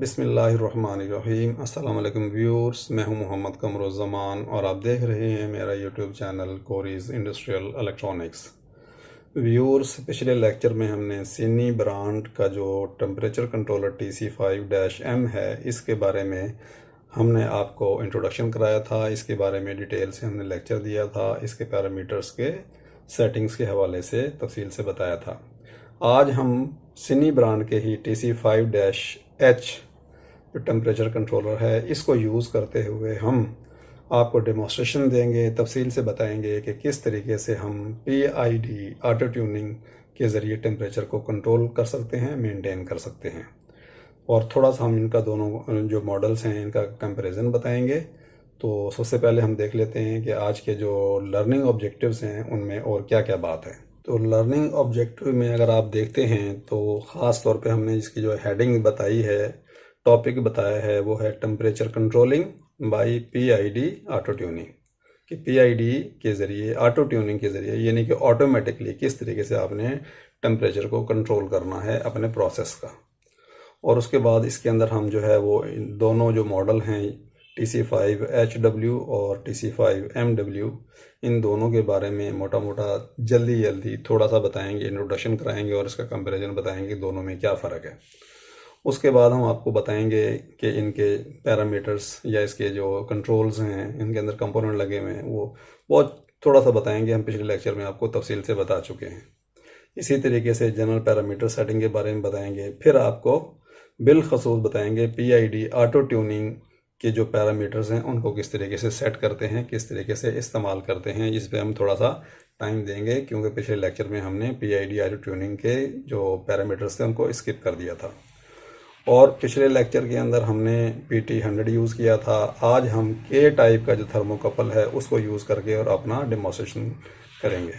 बिस्मिल्लाहिर्रहमानिर्रहीम। अस्सलाम वालेकुम व्यूअर्स, मैं हूं मोहम्मद कमरुज़्ज़मान और आप देख रहे हैं मेरा YouTube channel Cori's industrial electronics. Viewers, पिछले लेक्चर में हमने सीनी ब्रांड का जो टेम्परेचर कंट्रोलर TC5-M है, इसके बारे में हमने आपको इंट्रोडक्शन कराया था। इसके बारे में डिटेल से हमने लेक्चर दिया था, इसके पैरामीटर्स के सेटिंग्स के हवाले से तफसील से बताया था। आज हम सीनी ब्रांड के ही TC5-H जो टेम्परेचर कंट्रोलर है, इसको यूज़ करते हुए हम आपको डेमोस्ट्रेशन देंगे, तफसील से बताएंगे कि किस तरीके से हम PID ऑटो ट्यूनिंग के ज़रिए टेम्परेचर को कंट्रोल कर सकते हैं, मेंटेन कर सकते हैं। और थोड़ा सा हम इनका दोनों जो मॉडल्स हैं इनका कंपैरिजन बताएंगे। तो सबसे पहले हम देख लेते हैं कि आज के जो लर्निंग ऑब्जेक्टिव्स हैं उनमें और क्या क्या बात है। तो लर्निंग ऑब्जेक्टिव में अगर आप देखते हैं तो ख़ास तौर पे हमने इसकी जो हेडिंग बताई है, टॉपिक बताया है, वो है temperature controlling by PID auto tuning. कि PID के ज़रिए, ऑटो ट्यूनिंग के ज़रिए, यानी कि ऑटोमेटिकली किस तरीके से आपने टेम्परेचर को कंट्रोल करना है अपने प्रोसेस का। और उसके बाद इसके अंदर हम जो है वो दोनों जो मॉडल हैं TC5HW और TC5MW, इन दोनों के बारे में मोटा मोटा जल्दी थोड़ा सा बताएंगे, इंट्रोडक्शन कराएंगे और इसका कंपैरिजन बताएंगे दोनों में क्या फ़र्क है। उसके बाद हम आपको बताएंगे कि इनके पैरामीटर्स या इसके जो कंट्रोल्स हैं, इनके अंदर कंपोनेंट लगे हुए हैं, वो बहुत थोड़ा सा बताएंगे। हम पिछले लेक्चर में आपको तफसील से बता चुके हैं। इसी तरीके से जनरल पैरामीटर सेटिंग के बारे में बताएंगे। फिर आपको बिलखसूस बताएंगे PID ऑटो ट्यूनिंग के जो पैरामीटर्स हैं उनको किस तरीके से सेट करते हैं, किस तरीके से इस्तेमाल करते हैं। इस पर हम थोड़ा सा टाइम देंगे क्योंकि पिछले लेक्चर में हमने PID ऑटो ट्यूनिंग के जो पैरामीटर्स थे उनको स्किप कर दिया था। और पिछले लेक्चर के अंदर हमने PT100 यूज़ किया था। आज हम K टाइप का जो थर्मोकपल है उसको यूज़ करके और अपना डेमोस्ट्रेशन करेंगे।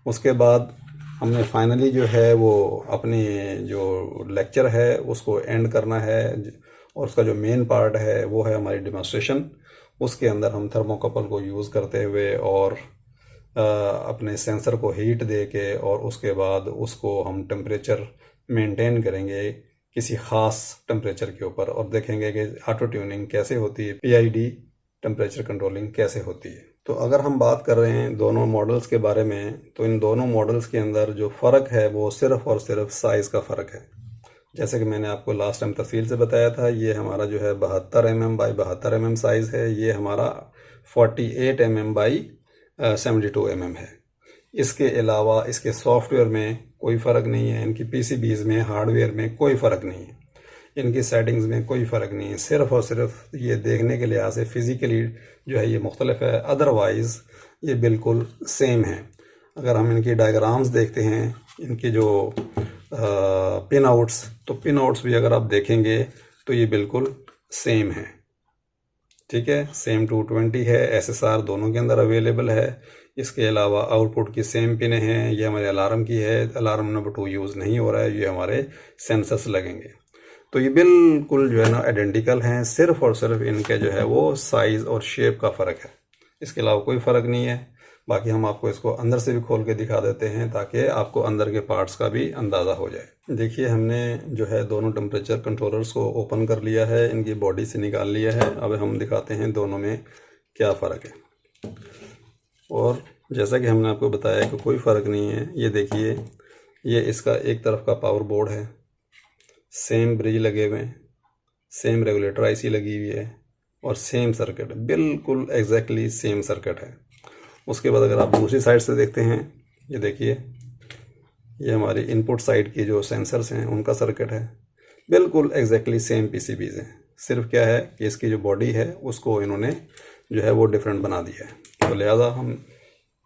उसके बाद हमने फाइनली जो है वो अपनी जो लेक्चर है उसको एंड करना है और उसका जो मेन पार्ट है वो है हमारी डेमोस्ट्रेशन। उसके अंदर हम थर्मोकपल को यूज़ करते हुए और अपने सेंसर को हीट दे के और उसके बाद उसको हम टेम्परेचर मेंटेन करेंगे किसी ख़ास टेम्परेचर के ऊपर और देखेंगे कि ऑटो ट्यूनिंग कैसे होती है, PID टेम्परेचर कंट्रोलिंग कैसे होती है। तो अगर हम बात कर रहे हैं दोनों मॉडल्स के बारे में, तो इन दोनों मॉडल्स के अंदर जो फ़र्क है वो सिर्फ़ और सिर्फ साइज़ का फ़र्क है। जैसे कि मैंने आपको लास्ट टाइम तफसील से बताया था, ये हमारा जो है 72 mm बाई 72 mm साइज़ है, ये हमारा 48 mm बाई 72 mm है। इसके अलावा इसके सॉफ्टवेयर में कोई फ़र्क नहीं है, इनकी PCBs में, हार्डवेयर में कोई फ़र्क नहीं है, इनकी सेटिंग्स में कोई फ़र्क नहीं है। सिर्फ़ और सिर्फ ये देखने के लिहाज से फ़िज़िकली जो है ये मुख्तलिफ है, अदरवाइज़ ये बिल्कुल सेम है। अगर हम इनकी डायग्राम्स देखते हैं, इनकी जो पिन आउट्स, तो पिन आउट्स भी अगर आप देखेंगे तो ये बिल्कुल सेम है। ठीक है, सेम 220 है, SSR दोनों के अंदर अवेलेबल है। इसके अलावा आउटपुट की सेम पिन है, ये हमारे अलार्म की है, अलार्म नंबर 2 यूज़ नहीं हो रहा है, ये हमारे सेंसर्स लगेंगे। तो ये बिल्कुल जो है ना आइडेंटिकल हैं, सिर्फ और सिर्फ इनके जो है वो साइज़ और शेप का फ़र्क है, इसके अलावा कोई फ़र्क नहीं है। बाकी हम आपको इसको अंदर से भी खोल के दिखा देते हैं ताकि आपको अंदर के पार्ट्स का भी अंदाज़ा हो जाए। देखिए, हमने जो है दोनों टेम्परेचर कंट्रोलर्स को ओपन कर लिया है, इनकी बॉडी से निकाल लिया है। अब हम दिखाते हैं दोनों में क्या फ़र्क है। और जैसा कि हमने आपको बताया कि कोई फ़र्क नहीं है। ये देखिए, ये इसका एक तरफ का पावर बोर्ड है, सेम ब्रिज लगे हुए हैं, सेम रेगुलेटर IC लगी हुई है और सेम सर्किट, बिल्कुल एग्जैक्टली सेम सर्किट है। उसके बाद अगर आप दूसरी साइड से देखते हैं, ये देखिए, ये हमारी इनपुट साइड की जो सेंसर्स हैं उनका सर्किट है, बिल्कुल एग्जैक्टली सेम PCBs हैं। सिर्फ क्या है कि इसकी जो बॉडी है उसको इन्होंने जो है वो डिफरेंट बना दिया है। तो लिहाजा हम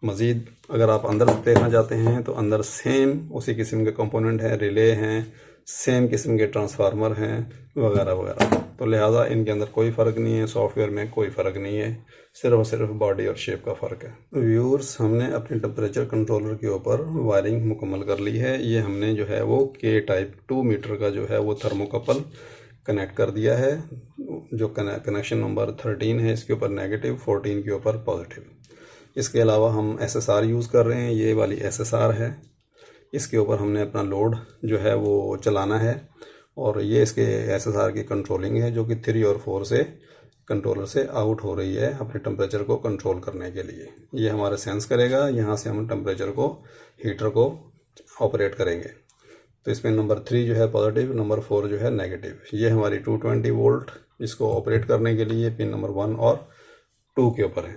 मज़ीद अगर आप अंदर देखना चाहते हैं तो अंदर सेम उसी किस्म के कंपोनेंट हैं, रिले हैं, सेम किस्म के ट्रांसफार्मर हैं वगैरह वगैरह। तो लिहाजा इनके अंदर कोई फ़र्क नहीं है, सॉफ्टवेयर में कोई फ़र्क नहीं है, सिर्फ और सिर्फ बॉडी और शेप का फ़र्क है। व्यूअर्स, हमने अपने टेम्परेचर कंट्रोलर के ऊपर वायरिंग मुकम्मल कर ली है। ये हमने जो है वो K टाइप 2 मीटर का जो है वो थर्मोकपल कनेक्ट कर दिया है। जो कनेक्शन नंबर 13 है इसके ऊपर नेगेटिव, 14 के ऊपर पॉजिटिव। इसके अलावा हम SSR यूज़ कर रहे हैं, ये वाली SSR है, इसके ऊपर हमने अपना लोड जो है वो चलाना है और ये इसके SSR की कंट्रोलिंग है जो कि 3 और 4 से कंट्रोलर से आउट हो रही है अपने टेम्परेचर को कंट्रोल करने के लिए। ये हमारा सेंस करेगा, यहाँ से हम टेम्परेचर को, हीटर को ऑपरेट करेंगे। तो इसमें नंबर 3 जो है पॉजिटिव, नंबर 4 जो है नेगेटिव। ये हमारी 220 वोल्ट इसको ऑपरेट करने के लिए पिन नंबर 1 और 2 के ऊपर है।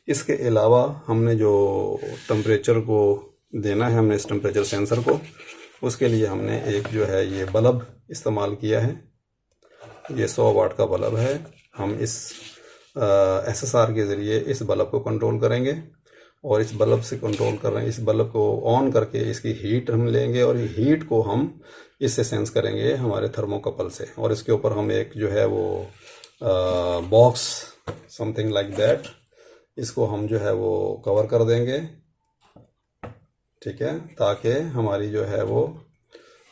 इसके अलावा हमने जो टेम्परेचर को देना है, हमने इस टेम्परेचर सेंसर को, उसके लिए हमने एक जो है ये बल्ब इस्तेमाल किया है। ये 100 वाट का बल्ब है। हम इस SSR के ज़रिए इस बल्ब को कंट्रोल करेंगे और इस बल्ब से कंट्रोल कर रहे हैं। इस बल्ब को ऑन करके इसकी हीट हम लेंगे और ये हीट को हम इससे सेंस करेंगे हमारे थर्मोकपल से, और इसके ऊपर हम एक जो है वो बॉक्स समथिंग लाइक दैट, इसको हम जो है वो कवर कर देंगे, ठीक है, ताकि हमारी जो है वो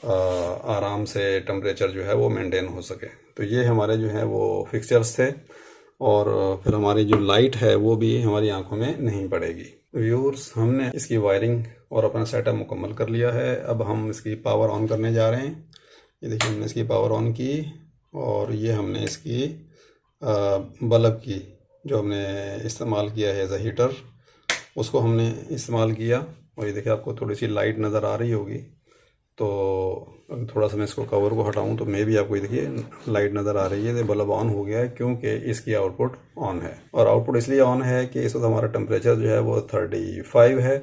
आराम से टेम्परेचर जो है वो मेंटेन हो सके। तो ये हमारे जो है वो फिक्सचर्स थे, और फिर हमारी जो लाइट है वो भी हमारी आंखों में नहीं पड़ेगी। व्यूअर्स, हमने इसकी वायरिंग और अपना सेटअप मुकम्मल कर लिया है। अब हम इसकी पावर ऑन करने जा रहे हैं। ये देखिए, हमने इसकी पावर ऑन की और ये हमने इसकी बल्ब की जो हमने इस्तेमाल किया है एज अ हीटर, उसको हमने इस्तेमाल किया। और ये देखिए, आपको थोड़ी सी लाइट नज़र आ रही होगी, तो अगर थोड़ा सा मैं इसको कवर को हटाऊं तो मे भी आपको देखिए लाइट नज़र आ रही है। तो बल्ब ऑन हो गया है क्योंकि इसकी आउटपुट ऑन है, और आउटपुट इसलिए ऑन है कि इस वक्त हमारा टेम्परेचर जो है वो 35 है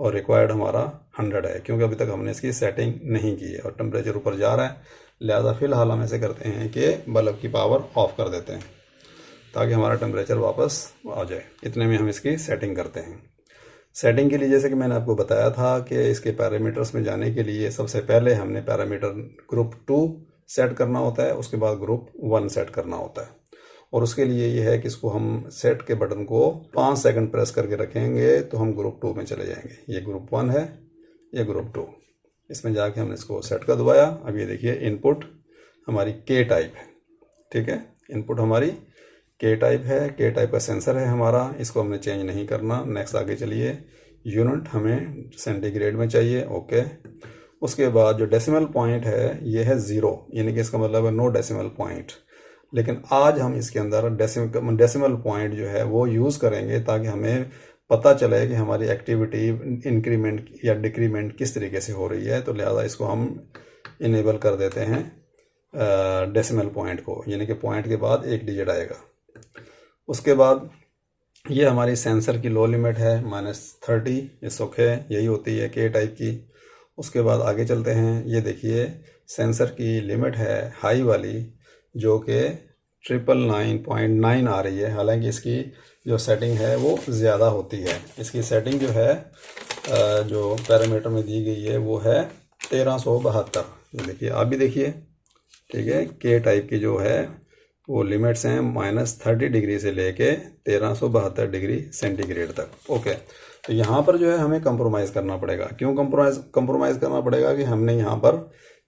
और रिक्वायर्ड हमारा 100 है, क्योंकि अभी तक हमने इसकी सेटिंग नहीं की है और टेम्परेचर ऊपर जा रहा है। लिहाजा फ़िलहाल हम ऐसे करते हैं कि बल्ब की पावर ऑफ़ कर देते हैं ताकि हमारा टेम्परेचर वापस आ जाए। इतने में हम इसकी सेटिंग करते हैं। सेटिंग के लिए जैसे कि मैंने आपको बताया था कि इसके पैरामीटर्स में जाने के लिए सबसे पहले हमने पैरामीटर ग्रुप 2 सेट करना होता है, उसके बाद ग्रुप 1 सेट करना होता है। और उसके लिए ये है कि इसको हम सेट के बटन को 5 सेकंड प्रेस करके रखेंगे तो हम ग्रुप 2 में चले जाएंगे। ये ग्रुप 1 है, ये ग्रुप 2। इसमें जाके हमने इसको सेट कर दबाया। अब ये देखिए, इनपुट हमारी K टाइप है, ठीक है, इनपुट हमारी K टाइप है, K टाइप का सेंसर है हमारा, इसको हमने चेंज नहीं करना। नेक्स्ट आगे चलिए, यूनिट हमें सेंटीग्रेड में चाहिए, ओके। उसके बाद जो डेसिमल पॉइंट है ये है 0, यानी कि इसका मतलब है नो डेसिमल पॉइंट। लेकिन आज हम इसके अंदर डेसिमल पॉइंट जो है वो यूज़ करेंगे ताकि हमें पता चले कि हमारी एक्टिविटी इंक्रीमेंट या डिक्रीमेंट किस तरीके से हो रही है। तो लिहाजा इसको हम इनेबल कर देते हैं डेसिमल पॉइंट को, यानी कि पॉइंट के बाद एक डिजिट आएगा। उसके बाद ये हमारी सेंसर की लो लिमिट है -30, ये ओके, यही होती है K टाइप की। उसके बाद आगे चलते हैं। ये देखिए, सेंसर की लिमिट है हाई वाली जो कि 999.9 आ रही है, हालांकि इसकी जो सेटिंग है वो ज़्यादा होती है। इसकी सेटिंग जो है जो पैरामीटर में दी गई है वो है 1372। ये देखिए, आप भी देखिए, ठीक है। K टाइप की जो है वो लिमिट्स हैं -30 डिग्री से लेके 1372 डिग्री सेंटीग्रेड तक, ओके। तो यहाँ पर जो है हमें कंप्रोमाइज़ करना पड़ेगा। क्यों कंप्रोमाइज़ करना पड़ेगा कि हमने यहाँ पर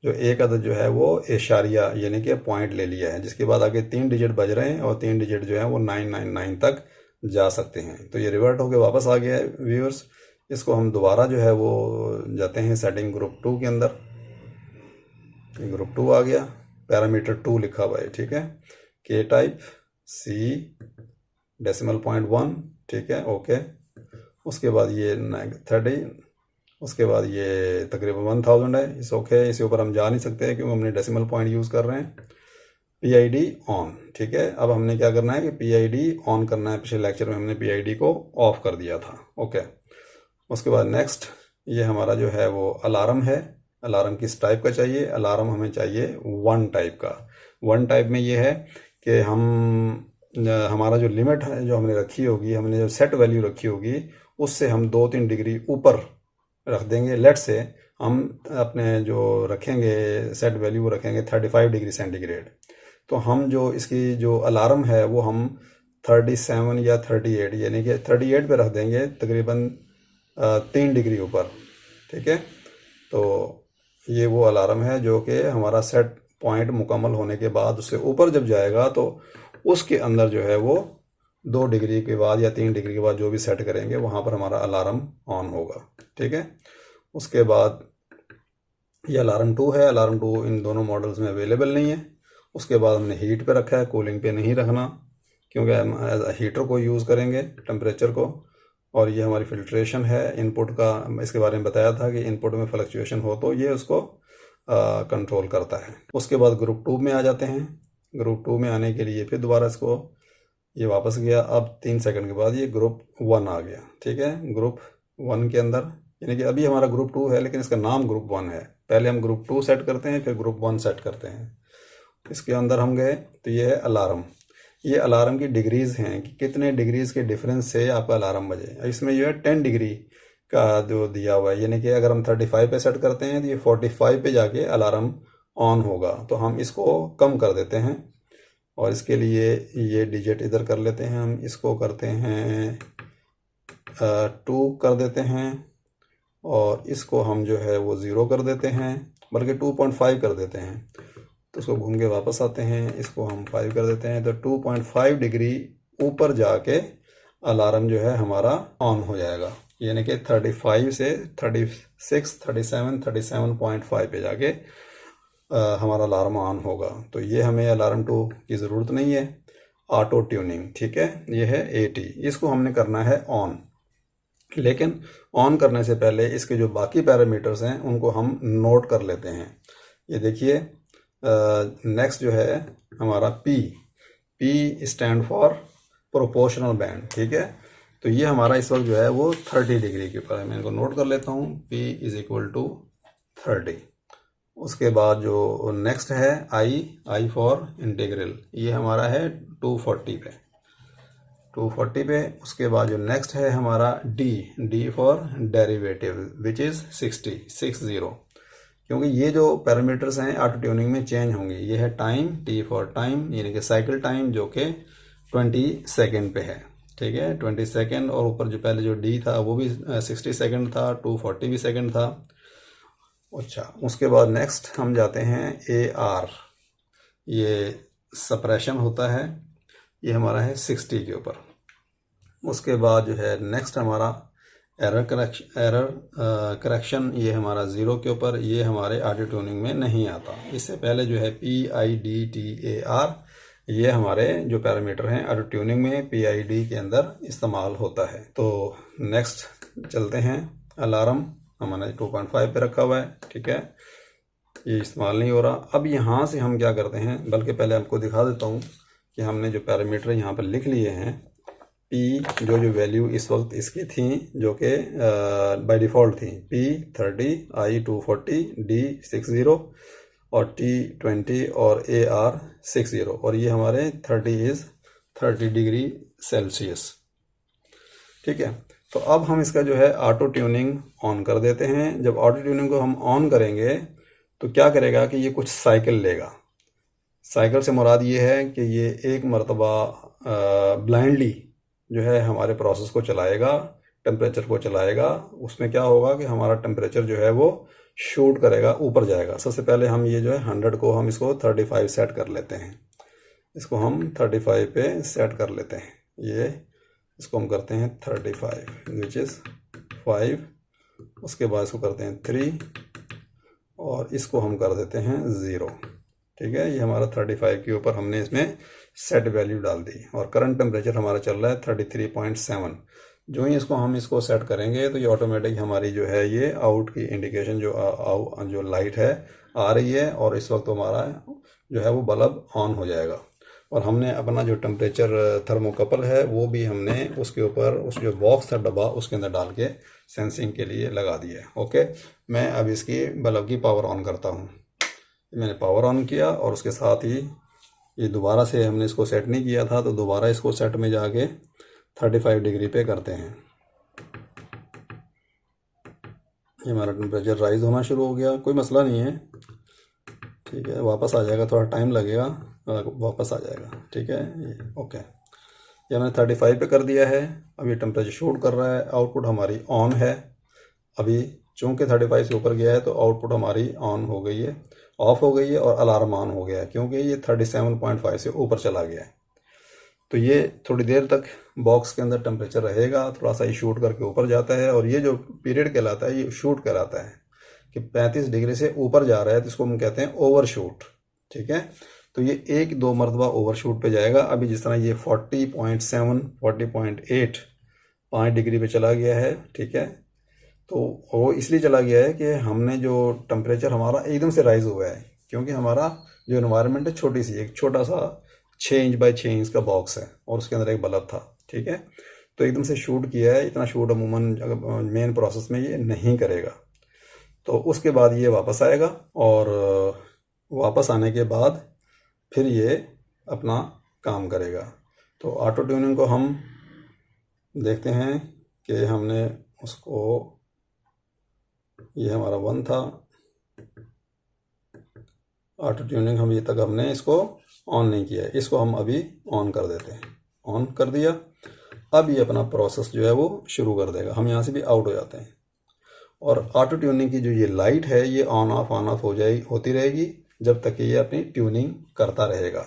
जो एक अदद जो है वो इशारिया यानी कि पॉइंट ले लिया है, जिसके बाद आगे 3 डिजिट बज रहे हैं और 3 डिजिट जो है वो 999 तक जा सकते हैं। तो ये रिवर्ट होकर वापस आ गया है व्यूअर्स। इसको हम दोबारा जो है वो जाते हैं सेटिंग ग्रुप 2 के अंदर। ग्रुप 2 आ गया, पैरामीटर 2 लिखा हुआ है, ठीक है। K type, C decimal point 1, ठीक है, ओके। उसके बाद ये 30, उसके बाद ये तकरीबन 1000 है, इस ओके। इसके ऊपर हम जा नहीं सकते क्योंकि हमने डेसिमल पॉइंट यूज़ कर रहे हैं। PID ऑन, ठीक है। अब हमने क्या करना है कि PID ऑन करना है। पिछले लेक्चर में हमने PID को ऑफ कर दिया था, ओके। उसके बाद नेक्स्ट, ये हमारा जो है वो अलार्म है। अलार्म किस टाइप का चाहिए? अलार्म हमें चाहिए 1 टाइप का। 1 टाइप में ये है कि हमारा जो लिमिट है जो हमने रखी होगी, हमने जो सेट वैल्यू रखी होगी, उससे हम 2-3 डिग्री ऊपर रख देंगे। लेट से हम अपने जो रखेंगे सेट वैल्यू वो रखेंगे 35 डिग्री सेंटीग्रेड। तो हम जो इसकी जो अलार्म है वो हम 37 या 38 यानी कि 38 पे रख देंगे, तकरीबन 3 डिग्री ऊपर, ठीक है। तो ये वो अलार्म है जो कि हमारा सेट पॉइंट मुकम्मल होने के बाद उससे ऊपर जब जाएगा तो उसके अंदर जो है वो 2 डिग्री के बाद या 3 डिग्री के बाद जो भी सेट करेंगे वहाँ पर हमारा अलार्म ऑन होगा, ठीक है। उसके बाद ये अलार्म 2 है। अलार्म 2 इन दोनों मॉडल्स में अवेलेबल नहीं है। उसके बाद हमने हीट पे रखा है, कूलिंग पे नहीं रखना, क्योंकि हम एज अ हीटर को यूज़ करेंगे टेम्परेचर को। और ये हमारी फिल्ट्रेशन है इनपुट का, इसके बारे में बताया था कि इनपुट में फ्लक्चुएशन हो तो ये उसको कंट्रोल करता है। उसके बाद ग्रुप 2 में आ जाते हैं। ग्रुप 2 में आने के लिए फिर दोबारा इसको ये वापस गया। अब 3 सेकंड के बाद ये ग्रुप 1 आ गया। ठीक है, ग्रुप 1 के अंदर, यानी कि अभी हमारा ग्रुप 2 है लेकिन इसका नाम ग्रुप 1 है। पहले हम ग्रुप 2 सेट करते हैं, फिर ग्रुप 1 सेट करते हैं। इसके अंदर हम गए तो ये है अलार्म। ये अलार्म की डिग्रीज़ हैं कि कितने डिग्रीज़ के डिफरेंस से आपका अलार्म बजे। इसमें जो है 10 डिग्री का जो दिया हुआ है, यानी कि अगर हम 35 पे सेट करते हैं तो ये 45 पे जाके अलार्म ऑन होगा। तो हम इसको कम कर देते हैं और इसके लिए ये डिजिट इधर कर लेते हैं, हम इसको करते हैं 2 कर देते हैं, और इसको हम जो है वो 0 कर देते हैं, बल्कि 2.5 कर देते हैं। तो उसको घूम के वापस आते हैं, इसको हम 5 कर देते हैं, तो 2.5 डिग्री ऊपर जाके अलार्म जो है हमारा ऑन हो जाएगा। यानी कि 35 से 36, 37, 37.5 पे जाके हमारा अलार्म ऑन होगा। तो ये हमें अलार्म 2 की ज़रूरत नहीं है। ऑटो ट्यूनिंग, ठीक है, ये है 80। इसको हमने करना है ऑन। लेकिन ऑन करने से पहले इसके जो बाकी पैरामीटर्स हैं उनको हम नोट कर लेते हैं। ये देखिए, नेक्स्ट जो है हमारा P stand for proportional band. ठीक है, तो ये हमारा इस वक्त जो है वो 30 डिग्री के ऊपर है। मैं इनको नोट कर लेता हूँ, P = 30। उसके बाद जो नेक्स्ट है आई फॉर इंटीग्रल, ये हमारा है 240 पे, 240 पे। उसके बाद जो नेक्स्ट है हमारा D for derivative which is 60, क्योंकि ये जो पैरामीटर्स हैं ऑटो ट्यूनिंग में चेंज होंगे। ये है टाइम, टी फॉर टाइम, यानी कि साइकिल टाइम, जो कि 20 सेकेंड पे है। ठीक है, 20 सेकेंड, और ऊपर जो पहले जो डी था वो भी 60 सेकेंड था, 240 भी सेकेंड था। अच्छा, उसके बाद नेक्स्ट हम जाते हैं AR, ये सप्रेशन होता है, ये हमारा है 60 के ऊपर। उसके बाद जो है नेक्स्ट हमारा एरर करेक्शन, ये हमारा 0 के ऊपर। ये हमारे ऑटो ट्यूनिंग में नहीं आता। इससे पहले जो है PIDTAR, ये हमारे जो पैरामीटर हैं ऑटो ट्यूनिंग में PID के अंदर इस्तेमाल होता है। तो नेक्स्ट चलते हैं, अलार्म हमारा 2.5 पे रखा हुआ है। ठीक है, ये इस्तेमाल नहीं हो रहा। अब यहाँ से हम क्या करते हैं, बल्कि पहले आपको दिखा देता हूँ कि हमने जो पैरामीटर यहाँ पर लिख लिए हैं, P जो वैल्यू इस वक्त इसकी थी, जो कि बाय डिफ़ॉल्ट थी, P30, I240, D60 और T20 और AR 60, और ये हमारे 30 डिग्री सेल्सियस। ठीक है, तो अब हम इसका जो है ऑटो ट्यूनिंग ऑन कर देते हैं। जब ऑटो ट्यूनिंग को हम ऑन करेंगे तो क्या करेगा कि ये कुछ साइकिल लेगा। साइकिल से मुराद ये है कि ये एक मरतबा ब्लाइंडली जो है हमारे प्रोसेस को चलाएगा, टेम्परेचर को चलाएगा। उसमें क्या होगा कि हमारा टेम्परेचर जो है वो शूट करेगा, ऊपर जाएगा। सबसे पहले हम ये जो है 100 को हम इसको 35 सेट कर लेते हैं। इसको हम 35 पे सेट कर लेते हैं। ये इसको हम करते हैं 35 विच इज़ 5। उसके बाद इसको करते हैं 3 और इसको हम कर देते हैं 0। ठीक है, ये हमारा 35 के ऊपर हमने इसमें सेट वैल्यू डाल दी, और करंट टेम्परेचर हमारा चल रहा है 33.7। जो ही इसको सेट करेंगे तो ये ऑटोमेटिक हमारी जो है ये आउट की इंडिकेशन जो लाइट है आ रही है, और इस वक्त हमारा जो है वो बल्ब ऑन हो जाएगा। और हमने अपना जो टेम्परेचर थर्मोकपल है वो भी हमने उसके ऊपर, उस जो बॉक्स था डब्बा, उसके अंदर डाल के सेंसिंग के लिए लगा दिया है। ओके, मैं अब इसकी बल्ब की पावर ऑन करता हूँ। मैंने पावर ऑन किया, और उसके साथ ही ये दोबारा से हमने इसको सेट नहीं किया था, तो दोबारा इसको सेट में जाके 35 डिग्री पे करते हैं। ये हमारा टेम्परेचर राइज होना शुरू हो गया, कोई मसला नहीं है। ठीक है, वापस आ जाएगा, थोड़ा टाइम लगेगा, वापस आ जाएगा। ठीक है, ओके, ये मैंने 35 पे कर दिया है। अब ये टेम्परेचर शूट कर रहा है, आउटपुट हमारी ऑन है। अभी चूँकि 35 से ऊपर गया है तो आउटपुट हमारी ऑन हो गई है, ऑफ हो गई है, और अलार्म ऑन हो गया है, क्योंकि ये 37.5 से ऊपर चला गया है। तो ये थोड़ी देर तक बॉक्स के अंदर टेम्परेचर रहेगा, थोड़ा सा ये शूट करके ऊपर जाता है, और ये जो पीरियड कहलाता है ये शूट कहलाता है, कि 35 डिग्री से ऊपर जा रहा है तो इसको हम कहते हैं ओवरशूट। ठीक है, तो ये 1-2 मरतबा ओवरशूट पे जाएगा। अभी जिस तरह ये 40.7 40.8 5 डिग्री पे चला गया है। ठीक है, तो वो इसलिए चला गया है कि हमने जो टेम्परेचर हमारा एकदम से राइज हुआ है, क्योंकि हमारा जो इन्वायरमेंट है छोटी सी, एक छोटा सा 6 इंच बाई 6 इंच का बॉक्स है और उसके अंदर एक बल्ब था। ठीक है, तो एकदम से शूट किया है। इतना शूट अमूमन मेन प्रोसेस में ये नहीं करेगा। तो उसके बाद ये वापस आएगा और वापस आने के बाद फिर ये अपना काम करेगा। तो ऑटो ट्यूनिंग को हम देखते हैं कि हमने उसको, ये हमारा 1 था ऑटो ट्यूनिंग, हम ये तक हमने इसको ऑन नहीं किया है। इसको हम अभी ऑन कर देते हैं। ऑन कर दिया, अब ये अपना प्रोसेस जो है वो शुरू कर देगा। हम यहाँ से भी आउट हो जाते हैं और ऑटो ट्यूनिंग की जो ये लाइट है ये ऑन ऑफ होती रहेगी जब तक कि ये अपनी ट्यूनिंग करता रहेगा।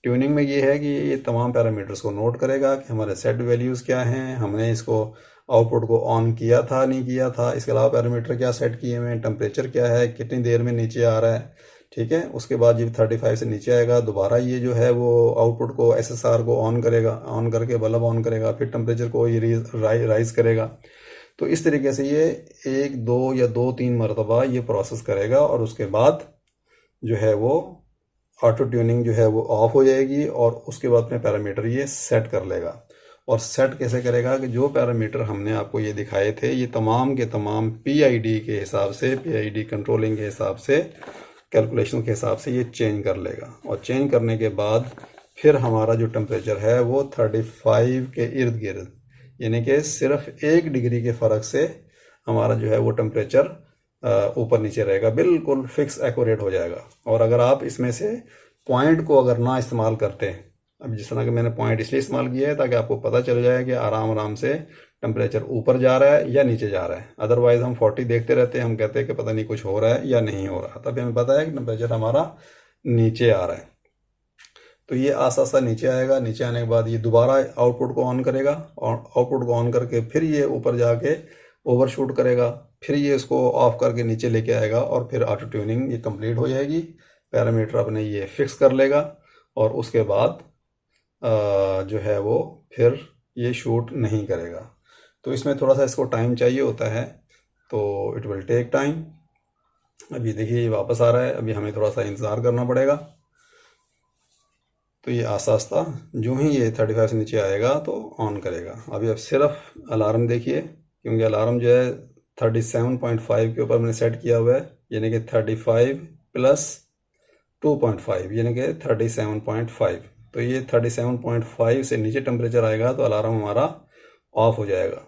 ट्यूनिंग में ये है कि ये तमाम पैरामीटर्स को नोट करेगा कि हमारे सेट वैल्यूज़ क्या हैं, हमने इसको आउटपुट को ऑन किया था नहीं किया था, इसके अलावा पैरामीटर क्या सेट किए हुए हैं, टेम्परेचर क्या है, कितनी देर में नीचे आ रहा है। ठीक है, उसके बाद जब 35 से नीचे आएगा दोबारा ये जो है वो आउटपुट को SSR को ऑन करेगा, ऑन करके बल्ब ऑन करेगा, फिर टेम्परेचर को ये राइज करेगा। तो इस तरीके से ये 1-2 या 2-3 मरतबा ये प्रोसेस करेगा और उसके बाद जो है वो ऑटो ट्यूनिंग जो है वो ऑफ हो जाएगी और उसके बाद में पैरामीटर ये सेट कर लेगा। और सेट कैसे करेगा कि जो पैरामीटर हमने आपको ये दिखाए थे ये तमाम के तमाम PID के हिसाब से, PID कंट्रोलिंग के हिसाब से, कैलकुलेशन के हिसाब से ये चेंज कर लेगा। और चेंज करने के बाद फिर हमारा जो टेम्परेचर है वो 35 के इर्द गिर्द, यानी कि सिर्फ 1 डिग्री के फ़र्क से हमारा जो है वो टेम्परेचर ऊपर नीचे रहेगा, बिल्कुल फिक्स एक्यूरेट हो जाएगा। और अगर आप इसमें से पॉइंट को अगर ना इस्तेमाल करते हैं, अब जिस तरह कि मैंने पॉइंट इसलिए इस्तेमाल किया है ताकि आपको पता चल जाए कि आराम से टेम्परेचर ऊपर जा रहा है या नीचे जा रहा है। अदरवाइज़ हम 40 देखते रहते हैं, हम कहते हैं कि पता नहीं कुछ हो रहा है या नहीं हो रहा, तभी हमें पता है कि टेम्परेचर हमारा नीचे आ रहा है। तो ये आस्ता आस्ता नीचे आएगा। नीचे आने के बाद ये दोबारा आउटपुट को ऑन करेगा और आउटपुट को ऑन करके फिर ये ऊपर जाके ओवरशूट करेगा, फिर ये इसको ऑफ करके नीचे लेके आएगा और फिर ऑटो ट्यूनिंग ये कंप्लीट हो जाएगी। पैरामीटर अपने ये फिक्स कर लेगा और उसके बाद जो है वो फिर ये शूट नहीं करेगा। तो इसमें थोड़ा सा इसको टाइम चाहिए होता है, तो इट विल टेक टाइम। अभी देखिए ये वापस आ रहा है, अभी हमें थोड़ा सा इंतज़ार करना पड़ेगा। तो ये आस्ता आस्ता जो ही ये 35 से नीचे आएगा तो ऑन करेगा। अभी अब सिर्फ अलार्म देखिए, क्योंकि अलार्म जो है 37.5 के ऊपर मैंने सेट किया हुआ है, यानी कि 35 प्लस 2.5 यानी कि 37.5। तो ये 37.5 से नीचे टेम्परेचर आएगा तो अलार्म हमारा ऑफ हो जाएगा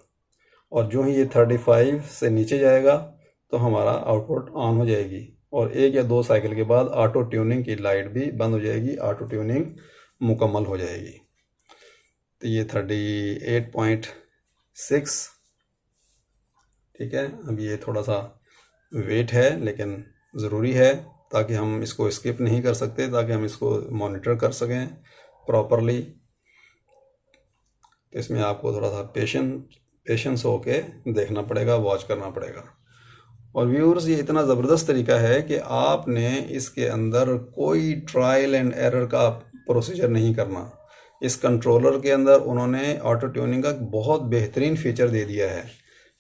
और जो ही ये 35 से नीचे जाएगा तो हमारा आउटपुट ऑन हो जाएगी और 1 या 2 साइकिल के बाद ऑटो ट्यूनिंग की लाइट भी बंद हो जाएगी, ऑटो ट्यूनिंग मुकम्मल हो जाएगी। तो ये 38.6। ठीक है, अब ये थोड़ा सा वेट है लेकिन ज़रूरी है ताकि हम इसको स्किप नहीं कर सकते, ताकि हम इसको मॉनिटर कर सकें प्रॉपरली। तो इसमें आपको थोड़ा सा पेशेंस होके देखना पड़ेगा, वॉच करना पड़ेगा। और व्यूअर्स ये इतना ज़बरदस्त तरीका है कि आपने इसके अंदर कोई ट्रायल एंड एरर का प्रोसीजर नहीं करना। इस कंट्रोलर के अंदर उन्होंने ऑटो ट्यूनिंग का बहुत बेहतरीन फीचर दे दिया है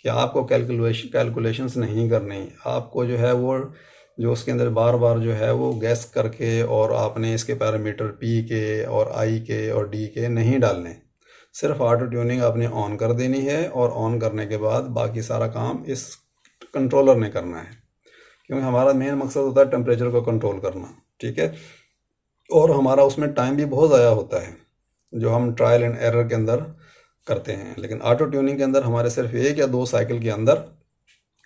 कि आपको कैलकुलेशंस नहीं करनी। आपको जो है वो जो उसके अंदर बार बार जो है वो गैस करके और आपने इसके पैरामीटर P के और I के और D के नहीं डालने। सिर्फ ऑटो ट्यूनिंग आपने ऑन कर देनी है और ऑन करने के बाद बाकी सारा काम इस कंट्रोलर ने करना है, क्योंकि हमारा मेन मकसद होता है टेम्परेचर को कंट्रोल करना। ठीक है, और हमारा उसमें टाइम भी बहुत ज़्यादा होता है जो हम ट्रायल एंड एरर के अंदर करते हैं। लेकिन ऑटो ट्यूनिंग के अंदर हमारे सिर्फ 1 या 2 साइकिल के अंदर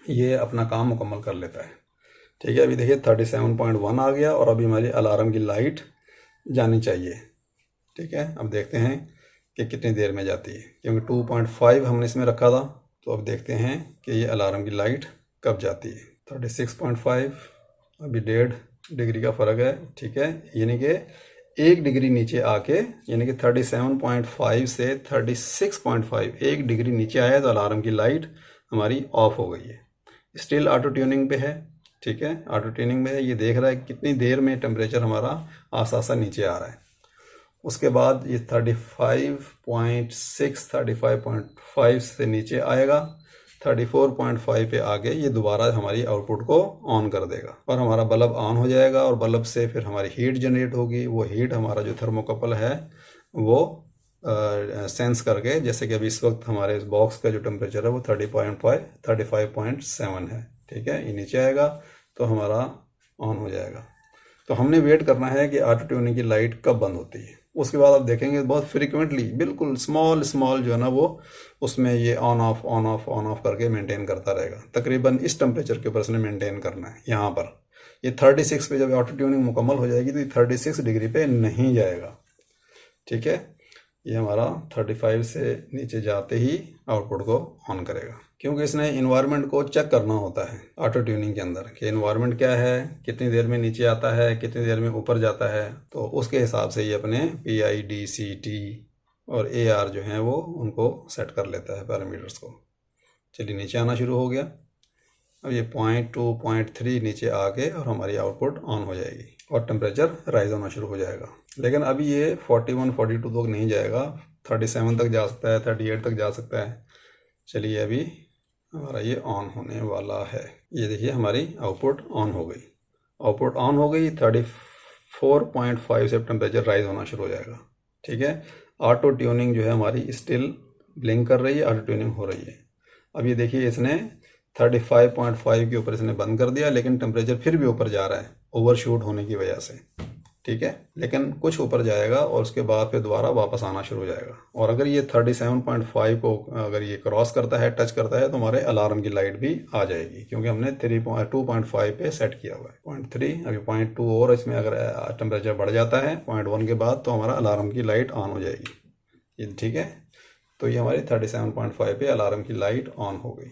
ये अपना काम मुकम्मल कर लेता है। ठीक है, अभी देखिए 37.1 आ गया और अभी हमारी अलार्म की लाइट जानी चाहिए। ठीक है, अब देखते हैं कि कितनी देर में जाती है, क्योंकि 2.5 हमने इसमें रखा था। तो अब देखते हैं कि ये अलार्म की लाइट कब जाती है। 36.5, अभी 1.5 डिग्री का फ़र्क है। ठीक है, यानी कि 1 डिग्री नीचे आके, यानी कि 37.5 से 36.5 1 डिग्री नीचे आया तो अलार्म की लाइट हमारी ऑफ हो गई है। स्टिल ऑटो ट्यूनिंग पे है। ठीक है, ऑटो ट्यूनिंग में ये देख रहा है कितनी देर में टेम्परेचर हमारा आस्ता आस्ता नीचे आ रहा है। उसके बाद ये 35.6 35.5 से नीचे आएगा, 34.5 पे आगे ये दोबारा हमारी आउटपुट को ऑन कर देगा और हमारा बल्ब ऑन हो जाएगा और बल्ब से फिर हमारी हीट जनरेट होगी। वो हीट हमारा जो थर्मोकपल है वो सेंस करके, जैसे कि अभी इस वक्त हमारे इस बॉक्स का जो टेम्परेचर है वो 30.5 35.7 है, ठीक है, ये नीचे आएगा तो हमारा ऑन हो जाएगा। तो हमने वेट करना है कि ऑटो ट्यूनिंग की लाइट कब बंद होती है। उसके बाद आप देखेंगे बहुत फ्रीक्वेंटली बिल्कुल स्मॉल जो है ना वो उसमें ये ऑन ऑफ करके मेंटेन करता रहेगा। तकरीबन इस टेम्परेचर के ऊपर इसने मेंटेन करना है। यहाँ पर ये 36 पे जब ऑटो ट्यूनिंग मुकम्मल हो जाएगी तो ये 36 डिग्री पे नहीं जाएगा, ठीक है। ये हमारा 35 से नीचे जाते ही आउटपुट को ऑन करेगा, क्योंकि इसने इन्वायरमेंट को चेक करना होता है ऑटो ट्यूनिंग के अंदर कि इन्वायरमेंट क्या है, कितनी देर में नीचे आता है, कितनी देर में ऊपर जाता है। तो उसके हिसाब से ये अपने PID, CT और AR जो हैं वो उनको सेट कर लेता है पैरामीटर्स को। चलिए नीचे आना शुरू हो गया। अब ये 0.2 0.3 नीचे आके और हमारी आउटपुट ऑन हो जाएगी और टेम्परेचर राइज होना शुरू हो जाएगा। लेकिन अभी ये 41 42 तक नहीं जाएगा, 37 तक जा सकता है, 38 तक जा सकता है। चलिए अभी हमारा ये ऑन होने वाला है। ये देखिए हमारी आउटपुट ऑन हो गई। आउटपुट ऑन हो गई, 34.5 से टेम्परेचर राइज होना शुरू हो जाएगा, ठीक है। ऑटो ट्यूनिंग जो है हमारी स्टिल ब्लिंक कर रही है, ऑटो ट्यूनिंग हो रही है। अब ये देखिए इसने 35.5 के ऊपर इसने बंद कर दिया, लेकिन टेम्परेचर फिर भी ऊपर जा रहा है ओवरशूट होने की वजह से, ठीक है। लेकिन कुछ ऊपर जाएगा और उसके बाद फिर दोबारा वापस आना शुरू हो जाएगा। और अगर ये 37.5 को अगर ये क्रॉस करता है, टच करता है, तो हमारे अलार्म की लाइट भी आ जाएगी, क्योंकि हमने 2.5 पे सेट किया हुआ है। 0.3 अभी 0.2 और इसमें अगर टेम्परेचर बढ़ जाता है 0.1 के बाद तो हमारा अलार्म की लाइट ऑन हो जाएगी, ये ठीक है। तो ये हमारी 37.5 पे अलार्म की लाइट ऑन हो गई।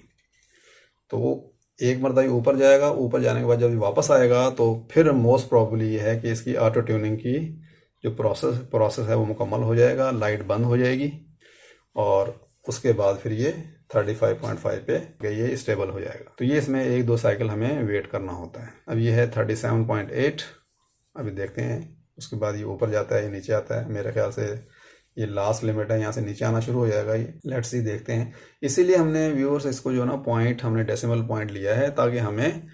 तो वो एक मरतबा ऊपर जाएगा, ऊपर जाने के बाद जब वापस आएगा तो फिर मोस्ट प्रॉब्ली ये है कि इसकी ऑटो ट्यूनिंग की जो प्रोसेस है वो मुकम्मल हो जाएगा, लाइट बंद हो जाएगी और उसके बाद फिर ये 35.5 पे ये स्टेबल हो जाएगा। तो ये इसमें 1-2 साइकिल हमें वेट करना होता है। अब ये है 37.8, अभी देखते हैं उसके बाद ये ऊपर जाता है, ये नीचे आता है। मेरे ख्याल से ये लास्ट लिमिट है, यहाँ से नीचे आना शुरू हो जाएगा ये। लेट्स सी, देखते हैं। इसीलिए हमने व्यूअर्स इसको जो ना पॉइंट हमने डेसिमल पॉइंट लिया है, ताकि हमें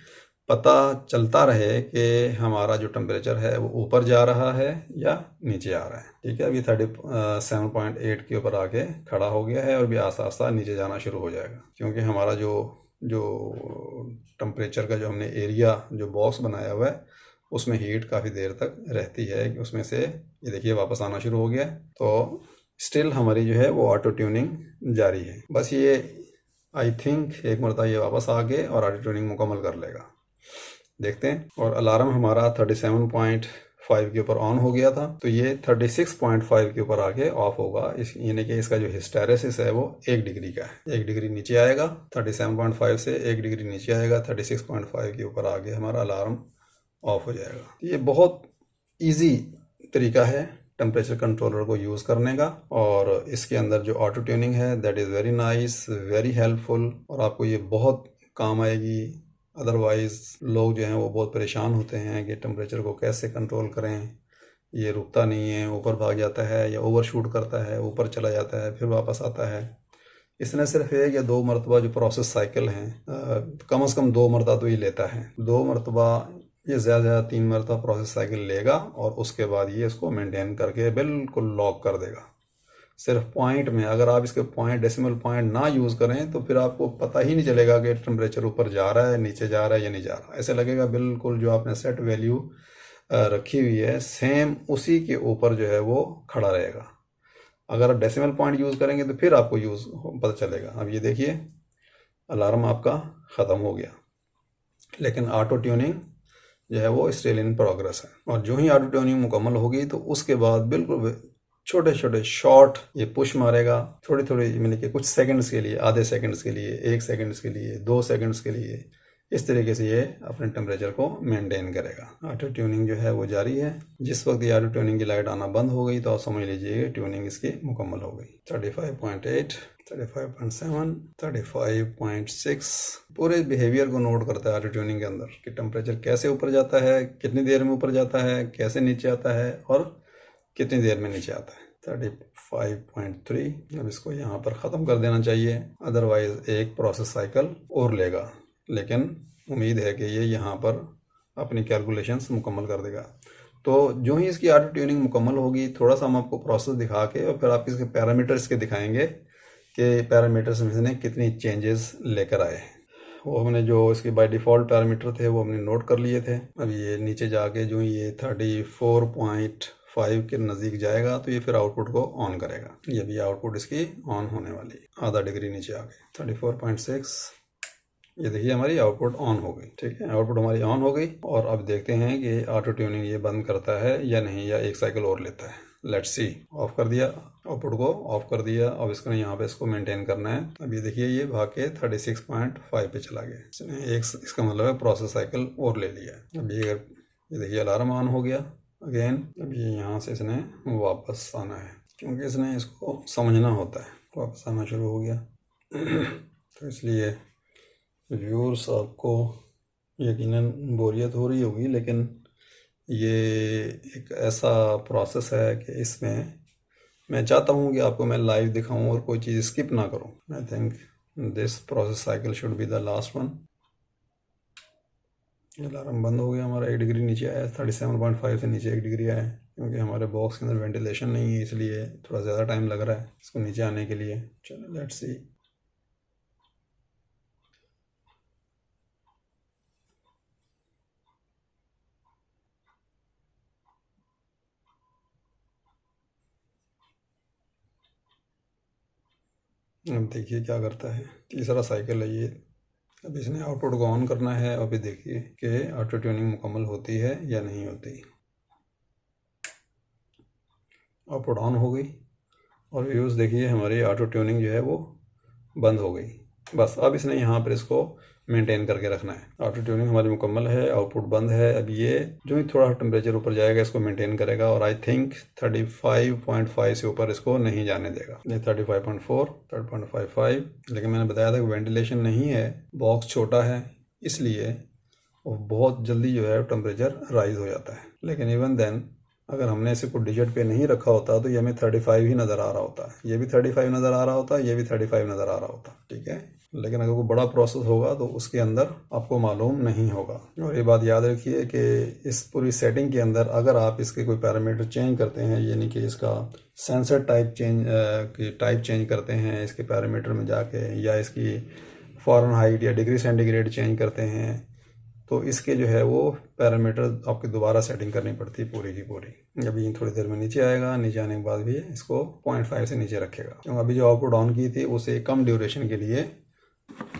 पता चलता रहे कि हमारा जो टेम्परेचर है वो ऊपर जा रहा है या नीचे आ रहा है, ठीक है। अभी 37.8 के ऊपर आके खड़ा हो गया है और भी आस्ता आस्ता नीचे जाना शुरू हो जाएगा, क्योंकि हमारा जो टेम्परेचर का जो हमने एरिया जो बॉक्स बनाया हुआ है उसमें हीट काफ़ी देर तक रहती है। उसमें से ये देखिए वापस आना शुरू हो गया। तो स्टिल हमारी जो है वो ऑटो ट्यूनिंग जारी है। बस ये आई थिंक एक मरतबा ये वापस आ गए और ऑटो ट्यूनिंग मुकम्मल कर लेगा, देखते हैं। और अलार्म हमारा 37.5 के ऊपर ऑन हो गया था, तो ये 36.5 के ऊपर आके ऑफ होगा। यानी कि इसका जो हिस्टेरेसिस है वो 1 डिग्री का है। 1 डिग्री नीचे आएगा, 37.5 से 1 डिग्री नीचे आएगा, 36.5 के ऊपर आगे हमारा अलार्म ऑफ हो जाएगा। ये बहुत इजी तरीका है टेम्परेचर कंट्रोलर को यूज़ करने का, और इसके अंदर जो ऑटो ट्यूनिंग है that is very nice, very helpful, और आपको ये बहुत काम आएगी। अदरवाइज़ लोग जो हैं वो बहुत परेशान होते हैं कि टेम्परेचर को कैसे कंट्रोल करें, ये रुकता नहीं है, ऊपर भाग जाता है या ओवर शूट करता है, ऊपर चला जाता है फिर वापस आता है। इसने सिर्फ 1 या 2 मरतबा जो प्रोसेस साइकिल हैं, कम से कम 2 मरतबा तो ये लेता है। 2 मरतबा, ये ज़्यादा से ज़्यादा 3 मरतबा प्रोसेस साइकिल लेगा और उसके बाद ये इसको मेंटेन करके बिल्कुल लॉक कर देगा। सिर्फ पॉइंट में, अगर आप इसके पॉइंट डेसिमल पॉइंट ना यूज़ करें तो फिर आपको पता ही नहीं चलेगा कि टेम्परेचर ऊपर जा रहा है, नीचे जा रहा है या नहीं जा रहा। ऐसे लगेगा बिल्कुल जो आपने सेट वैल्यू रखी हुई है सेम उसी के ऊपर जो है वो खड़ा रहेगा। अगर आप डेसिमल पॉइंट यूज़ करेंगे तो फिर आपको पता चलेगा। अब ये देखिए अलार्म आपका ख़त्म हो गया, लेकिन ऑटो ट्यूनिंग जो है वो स्टिल इन प्रोग्रेस है। और जो ही ऑटो ट्यूनिंग मुकम्मल होगी तो उसके बाद बिल्कुल छोटे छोटे शॉर्ट ये पुश मारेगा, थोड़ी थोड़ी, यानी कि कुछ सेकंड्स के लिए, आधे सेकंड्स के लिए, 1 सेकंड्स के लिए, 2 सेकंड्स के लिए, इस तरीके से ये अपने टेम्परेचर को मेंटेन करेगा। ऑटो ट्यूनिंग जो है वो जारी है। जिस वक्त ये ऑटो ट्यूनिंग की लाइट आना बंद हो गई तो आप समझ लीजिए ट्यूनिंग इसकी मुकम्मल हो गई। 35.8, 35.7, 35.6 पूरे बिहेवियर को नोट करता है ऑटो ट्यूनिंग के अंदर कि टेम्परेचर कैसे ऊपर जाता है, कितनी देर में ऊपर जाता है, कैसे नीचे आता है और कितनी देर में नीचे आता है। 35.3। अब इसको यहाँ पर ख़त्म कर देना चाहिए, अदरवाइज़ एक प्रोसेस साइकिल और लेगा, लेकिन उम्मीद है कि ये यहाँ पर अपनी कैलकुलेशंस मुकम्मल कर देगा। तो जो ही इसकी ऑटो ट्यूनिंग मुकम्मल होगी, थोड़ा सा हम आपको प्रोसेस दिखा के और फिर आप इसके पैरामीटर्स के दिखाएंगे कि पैरामीटर्स में से कितनी चेंजेस लेकर आए। वो हमने जो इसके बाय डिफ़ॉल्ट पैरामीटर थे वो हमने नोट कर लिए थे। अब ये नीचे जाके जो ये 34.5 के नज़दीक जाएगा तो ये फिर आउटपुट को ऑन करेगा। ये भी आउटपुट इसकी ऑन होने वाली, आधा डिग्री नीचे आ गए। 34.6, ये देखिए हमारी आउटपुट ऑन हो गई। ठीक है, आउटपुट हमारी ऑन हो गई और अब देखते हैं कि ऑटो ट्यूनिंग ये बंद करता है या नहीं, या एक साइकिल और लेता है। Let's see. ऑफ कर दिया, आउटपुट को ऑफ कर दिया। अब इसको यहाँ पे इसको मेंटेन करना है। अब ये देखिए ये भाग के 36.5 पे चला गया। इसने इसका मतलब है प्रोसेस साइकिल और ले लिया। अब ये देखिए अलार्म ऑन हो गया अगेन। अब ये यहाँ से इसने वापस आना है क्योंकि इसने इसको समझना होता है। वापस आना शुरू हो गया। तो इसलिए व्यूअर्स आपको यकीनन बोरियत हो रही होगी, लेकिन ये एक ऐसा प्रोसेस है कि इसमें मैं चाहता हूँ कि आपको मैं लाइव दिखाऊं और कोई चीज़ स्किप ना करूं। I think this process cycle should be the last one. Alarm बंद हो गया हमारा। 1 डिग्री नीचे आया, 37.5 से नीचे 1 डिग्री आया क्योंकि हमारे बॉक्स के अंदर वेंटिलेशन नहीं है, इसलिए थोड़ा ज़्यादा टाइम लग रहा है इसको नीचे आने के लिए। चलो लेट्स सी। अब देखिए क्या करता है। तीसरा साइकिल है ये। अब इसने आउटपुट को ऑन करना है। अभी देखिए कि ऑटो ट्यूनिंग मुकम्मल होती है या नहीं होती। आउटपुट ऑन हो गई और व्यूज़ देखिए हमारी ऑटो ट्यूनिंग जो है वो बंद हो गई। बस अब इसने यहाँ पर इसको मेंटेन करके रखना है। ऑटो ट्यूनिंग हमारी मुकम्मल है, आउटपुट बंद है। अब ये जो ही थोड़ा टेम्परेचर ऊपर जाएगा इसको मेंटेन करेगा और आई थिंक 35.5 से ऊपर इसको नहीं जाने देगा। ये 35.4, 30.55, लेकिन मैंने बताया था कि वेंटिलेशन नहीं है, बॉक्स छोटा है, इसलिए वो बहुत जल्दी जो है टेम्परेचर राइज हो जाता है। लेकिन इवन देन अगर हमने इसे को डिजिट पे नहीं रखा होता तो ये हमें 35 ही नज़र आ रहा होता, ये भी 35 नज़र आ रहा होता, ये भी 35 नज़र आ रहा होता। ठीक है, लेकिन अगर कोई बड़ा प्रोसेस होगा तो उसके अंदर आपको मालूम नहीं होगा। और ये बात याद रखिए कि इस पूरी सेटिंग के अंदर अगर आप इसके कोई पैरामीटर चेंज करते हैं, यानी कि इसका सेंसर टाइप चेंज करते हैं इसके पैरामीटर में जाके, या इसकी फ़ारेनहाइट या डिग्री सेंटीग्रेड चेंज करते हैं, तो इसके जो है वो पैरामीटर आपकी दोबारा सेटिंग करनी पड़ती है पूरी की पूरी। अभी थोड़ी देर में नीचे आएगा, नीचे आने के बाद भी इसको 0.5 से नीचे रखेगा क्योंकि अभी जो आउटपुट ऑन की थी उसे कम ड्यूरेशन के लिए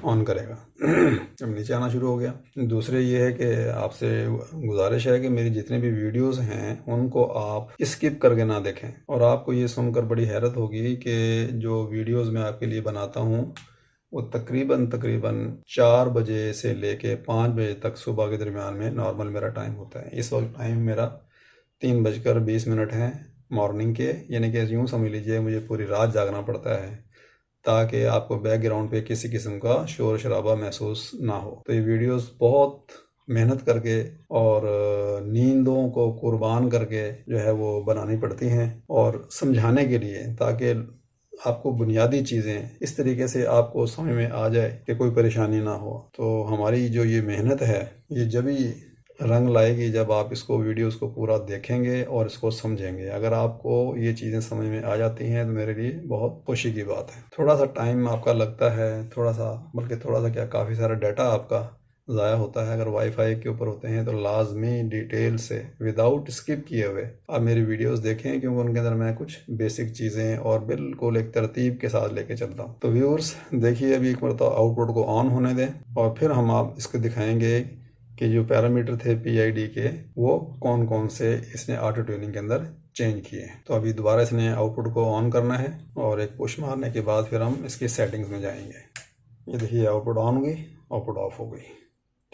ऑन करेगा। अब नीचे आना शुरू हो गया। दूसरे ये है कि आपसे गुजारिश है कि मेरी जितने भी वीडियोस हैं उनको आप स्किप करके ना देखें। और आपको ये सुनकर बड़ी हैरत होगी कि जो वीडियोस मैं आपके लिए बनाता हूँ वो तकरीबन 4 बजे से लेके 5 बजे तक सुबह के दरमियान में नॉर्मल मेरा टाइम होता है। इस वक्त टाइम मेरा 3:20 है मॉर्निंग के, यानी कि यूँ समझ लीजिए मुझे पूरी रात जागना पड़ता है ताकि आपको बैकग्राउंड पे किसी किस्म का शोर शराबा महसूस ना हो। तो ये वीडियोस बहुत मेहनत करके और नींदों को कुर्बान करके जो है वो बनानी पड़ती हैं और समझाने के लिए, ताकि आपको बुनियादी चीज़ें इस तरीके से आपको समझ में आ जाए कि कोई परेशानी ना हो। तो हमारी जो ये मेहनत है ये जब ही रंग लाएगी जब आप इसको वीडियोस को पूरा देखेंगे और इसको समझेंगे। अगर आपको ये चीज़ें समझ में आ जाती हैं तो मेरे लिए बहुत खुशी की बात है। थोड़ा सा टाइम आपका लगता है, थोड़ा सा क्या, काफ़ी सारा डाटा आपका ज़ाया होता है। अगर वाईफाई के ऊपर होते हैं तो लाजमी डिटेल से विदाउट स्किप किए हुए आप मेरी वीडियोस देखें, क्योंकि उनके अंदर मैं कुछ बेसिक चीज़ें और बिल्कुल एक तरतीब के साथ लेके चलता हूँ। तो व्यूअर्स देखिए अभी एक मरतबा आउटपुट को ऑन होने दें और फिर हम आप इसको दिखाएंगे कि जो पैरामीटर थे PID के वो कौन कौन से इसने ऑटो ट्यूनिंग के अंदर चेंज किए हैं। तो अभी दोबारा इसने आउटपुट को ऑन करना है और एक पुश मारने के बाद फिर हम इसकी सेटिंग्स में जाएंगे। ये देखिए आउटपुट ऑन हुई, आउटपुट ऑफ हो गई।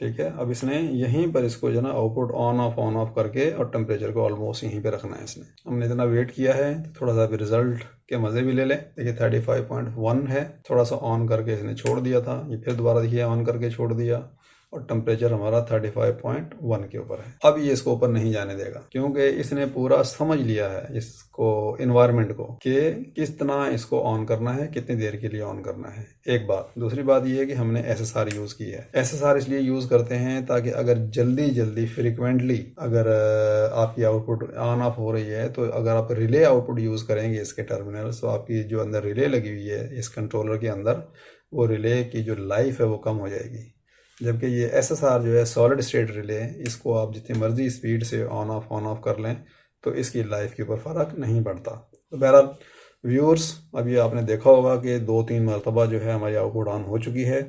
ठीक है। अब इसने यहीं पर इसको जो है ना आउटपुट ऑन ऑफ करके और टेम्परेचर को ऑलमोस्ट यहीं पे रखना है इसने। हमने इतना वेट किया है, थोड़ा सा रिजल्ट के मज़े भी ले लें। देखिए 35.1 है, थोड़ा सा ऑन करके इसने छोड़ दिया था, ये फिर दोबारा देखिए ऑन करके छोड़ दिया और टेम्परेचर हमारा 35.1 के ऊपर है। अब ये इसको ऊपर नहीं जाने देगा क्योंकि इसने पूरा समझ लिया है इसको, इन्वायरमेंट को, कि किस तरह इसको ऑन करना है, कितनी देर के लिए ऑन करना है। एक बात। दूसरी बात ये है कि हमने SSR यूज़ की है। SSR इसलिए यूज़ करते हैं ताकि अगर जल्दी फ्रिक्वेंटली अगर आपकी आउटपुट ऑन ऑफ हो रही है, तो अगर आप रिले आउटपुट यूज़ करेंगे इसके टर्मिनल्स, तो आपकी जो अंदर रिले लगी हुई है इस कंट्रोलर के अंदर, वो रिले की जो लाइफ है वो कम हो जाएगी। जबकि ये SSR जो है सॉलिड स्टेट रिले, इसको आप जितनी मर्जी स्पीड से ऑन ऑफ कर लें तो इसकी लाइफ के ऊपर फ़र्क नहीं पड़ता। तो बहरहाल व्यूअर्स, अभी आपने देखा होगा कि 2-3 मरतबा जो है हमारी आउटपुट ऑन हो चुकी है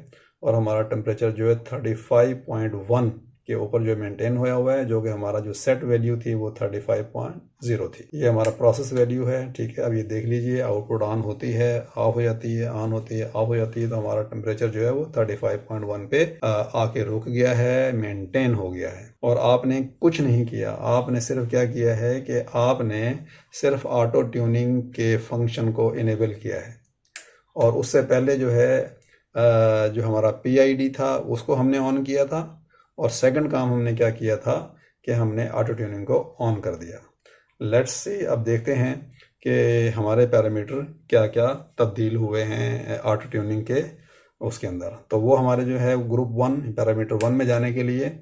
और हमारा टेम्परेचर जो है 35.1 के ऊपर जो मेंटेन होया हुआ है, जो कि हमारा जो सेट वैल्यू थी वो 35.0 थी। ये हमारा प्रोसेस वैल्यू है, ठीक है। अब ये देख लीजिए, आउटपुट ऑन होती है, ऑफ हो जाती है, ऑन होती है, ऑफ हो जाती है, तो हमारा टेम्परेचर जो है वो 35.1 पे आके रुक गया है, मेंटेन हो गया है। और आपने कुछ नहीं किया, आपने सिर्फ क्या किया है कि आपने सिर्फ ऑटो ट्यूनिंग के फंक्शन को इनेबल किया है। और उससे पहले जो है जो हमारा PID था उसको हमने ऑन किया था, और सेकंड काम हमने क्या किया था कि हमने ऑटो ट्यूनिंग को ऑन कर दिया। लेट्स सी, अब देखते हैं कि हमारे पैरामीटर क्या क्या तब्दील हुए हैं ऑटो ट्यूनिंग के उसके अंदर। तो वो हमारे जो है ग्रुप 1 पैरामीटर 1 में जाने के लिए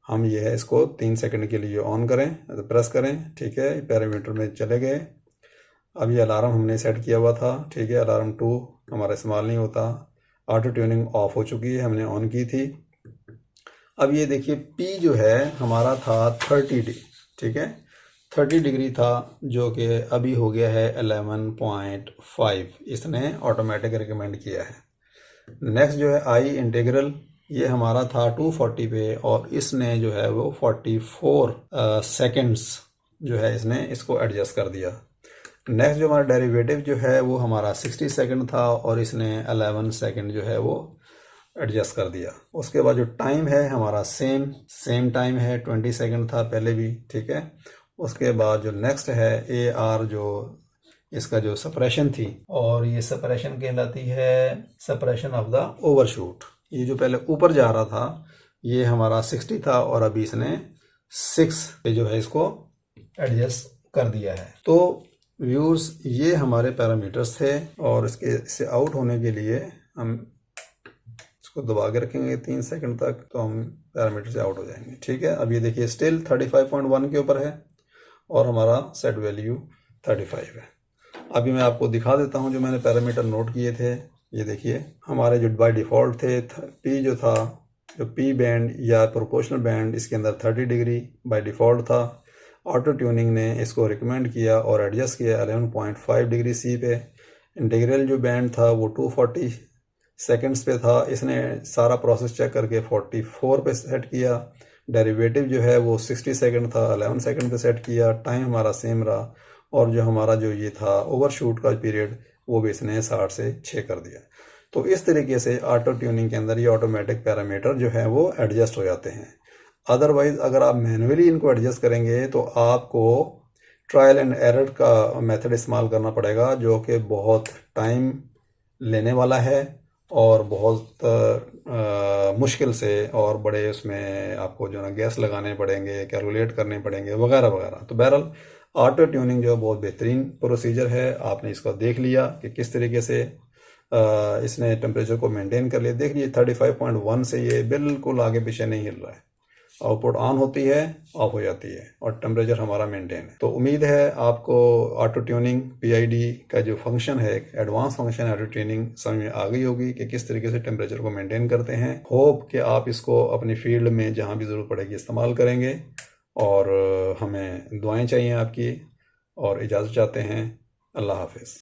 हम ये है इसको 3 सेकंड के लिए ऑन करें, तो प्रेस करें, ठीक है। पैरामीटर में चले गए। अब ये अलार्म हमने सेट किया हुआ था, ठीक है। अलार्म 2 हमारा इस्तेमाल नहीं होता। ऑटो ट्यूनिंग ऑफ हो चुकी है, हमने ऑन की थी। अब ये देखिए P जो है हमारा था 30 डिग्री, ठीक है। 30 डिग्री था, जो कि अभी हो गया है 11.5, इसने ऑटोमेटिक रिकमेंड किया है। नेक्स्ट जो है I इंटीग्रल, ये हमारा था 240 पे, और इसने जो है वो 44 सेकंड्स जो है इसने इसको एडजस्ट कर दिया। नेक्स्ट जो हमारा डेरिवेटिव जो है वो हमारा 60 सेकंड था, और इसने 11 सेकंड जो है वो एडजस्ट कर दिया। उसके बाद जो टाइम है हमारा सेम टाइम है, 20 सेकंड था पहले भी, ठीक है। उसके बाद जो नेक्स्ट है AR, जो इसका जो सप्रेशन थी, और ये सप्रेशन कहलाती है सप्रेशन ऑफ द ओवरशूट। ये जो पहले ऊपर जा रहा था ये हमारा 60 था, और अभी इसने 6 पे जो है इसको एडजस्ट कर दिया है। तो व्यूअर्स, ये हमारे पैरामीटर्स थे, और इससे आउट होने के लिए हम इसको दबा के रखेंगे 3 सेकंड तक, तो हम पैरामीटर से आउट हो जाएंगे, ठीक है। अब ये देखिए स्टिल 35.1 के ऊपर है, और हमारा सेट वैल्यू 35 है। अभी मैं आपको दिखा देता हूँ जो मैंने पैरामीटर नोट किए थे। ये देखिए हमारे जो बाय डिफ़ॉल्ट थे, P जो था, जो P बैंड या प्रोपोर्शनल बैंड, इसके अंदर 30 डिग्री बाय डिफ़ॉल्ट था। ऑटो ट्यूनिंग ने इसको रिकमेंड किया और एडजस्ट किया 11.5 डिग्री C पे। इंटीग्रल जो बैंड था वो 240 सेकंड्स पे था, इसने सारा प्रोसेस चेक करके 44 पे सेट किया। डेरिवेटिव जो है वो 60 सेकंड था, 11 सेकंड पे सेट किया। टाइम हमारा सेम रहा, और जो हमारा जो ये था ओवरशूट का पीरियड, वो भी इसने 60 से 6 कर दिया। तो इस तरीके से ऑटो ट्यूनिंग के अंदर ये ऑटोमेटिक पैरामीटर जो है वो एडजस्ट हो जाते हैं। अदरवाइज़ अगर आप मैनुअली इनको एडजस्ट करेंगे तो आपको ट्रायल एंड एरर का मेथड इस्तेमाल करना पड़ेगा, जो कि बहुत टाइम लेने वाला है और बहुत मुश्किल से, और बड़े उसमें आपको जो ना गैस लगाने पड़ेंगे, कैलकुलेट करने पड़ेंगे, वगैरह वगैरह। तो बहरहाल ऑटो ट्यूनिंग जो बहुत बेहतरीन प्रोसीजर है। आपने इसको देख लिया कि किस तरीके से इसने टेम्परेचर को मेंटेन कर लिया। देख लीजिए 35.1 से ये बिल्कुल आगे पीछे नहीं हिल रहा है। आउटपुट ऑन होती है, ऑफ हो जाती है, और टेम्परेचर हमारा मेंटेन है। तो उम्मीद है आपको ऑटो ट्यूनिंग PID का जो फंक्शन है, एडवांस फंक्शन ऑटो ट्यूनिंग, समझ में आ गई होगी कि किस तरीके से टेम्परेचर को मेंटेन करते हैं। होप कि आप इसको अपनी फील्ड में जहाँ भी ज़रूरत पड़ेगी इस्तेमाल करेंगे, और हमें दुआएं चाहिए आपकी, और इजाज़त चाहते हैं। अल्लाह हाफिज़।